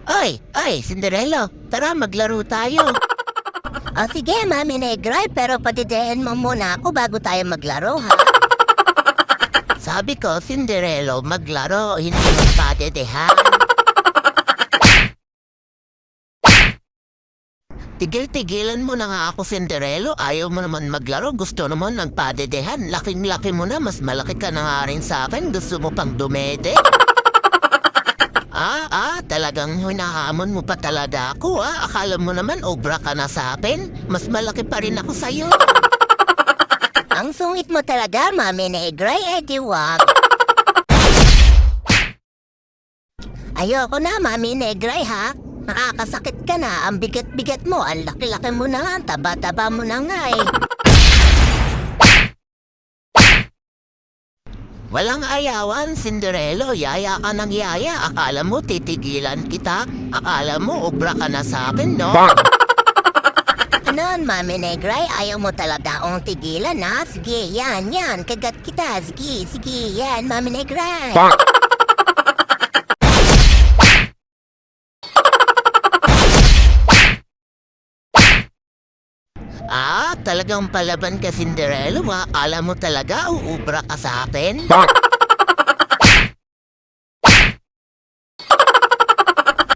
Ay, Cinderella, tara maglaro tayo. O sige, Mami Negray, pero padidehin mo muna ako bago tayo maglaro, ha? Sabi ko, Cinderella, maglaro, hindi magpadedehan. Tigil-tigilan mo na nga ako, Cinderella. Ayaw mo naman maglaro. Gusto naman nagpadedehan. Laking-laki mo na. Mas malaki ka na nga rin sa akin. Gusto mo pang dumede. Talagang hinahamon mo pa talaga ako, ah. Akala mo naman obra ka na sa akin. Mas malaki pa rin ako sa'yo. Ang sungit mo talaga, Mami Negray, di wag. Ayoko na, Mami Negray, ha? Nakakasakit ka na, ang bigat-bigat mo, ang laki-laki mo na nga, ang taba-taba mo na nga eh. Walang ayawan, Cinderella. Yaya ka ng yaya. Akala mo titigilan kita? Akala mo obra ka na sa akin, no? Ano, Mami Negray, ayaw mo talaga akong tigilan, ha? Sige, yan, kagat kita. Sige, yan, Mami Negray. Talagang palaban ka, Cinderella. Akala mo talaga uubra ka sa akin?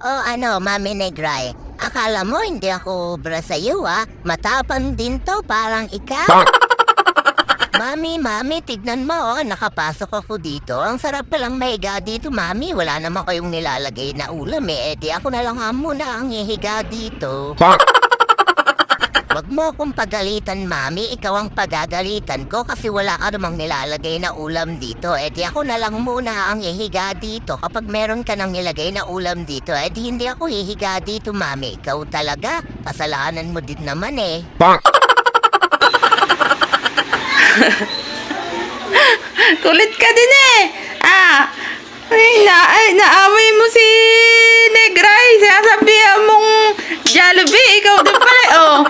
Ano, Mami Negray, akala mo hindi ako ubra sa'yo, ha? Matapang din to, parang ikaw. Mami, tignan mo, nakapasok ako dito. Ang sarap palang mahiga dito, Mami. Wala naman kayong nilalagay na ulam, eh. Di ako na lang muna ang ihiga dito. Wag mo akong pagalitan, Mami. Ikaw ang pagagalitan ko kasi wala ka namang nilalagay na ulam dito. Di ako na lang muna ang ihiga dito. Kapag meron ka nang nilagay na ulam dito, di hindi ako ihiga dito, Mami. Ikaw talaga, kasalanan mo din naman eh. Kulit ka din eh. Naaway mo si Negray. Sinasabihan mong Jollibee. Ikaw din pala, oh.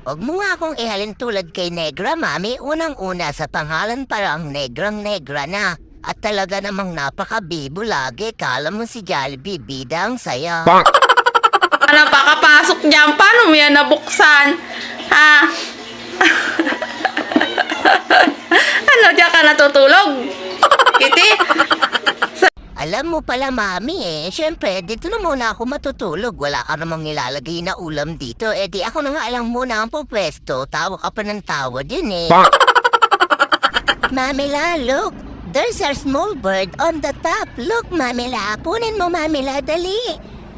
Huwag mo nga akong ihalin tulad kay Negra, Mami. Unang-una sa pangalan pa lang Negrang-Negra na. At talaga namang napakabibo lagi. Kala mo si Jollibee, bida ang saya. Ano pa kapasok dyan? Paano mo yan nabuksan? Ano, diyan ka natutulog? Kitty? Alam mo pala, Mami Siyempre, dito na muna ako matutulog. Wala ka namang nilalagay na ulam dito. Di ako na nga lang muna ang pupwesto. Tawa ka pa ng tawa din eh. Mamila, look. There's a small bird on the top. Look, Mamila. Kunin mo, Mamila, dali.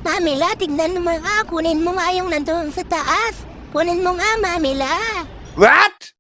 Mamila, tignan mo nga. Kunin mo nga yung nandoon sa taas. Kunin mo nga, Mamila. What?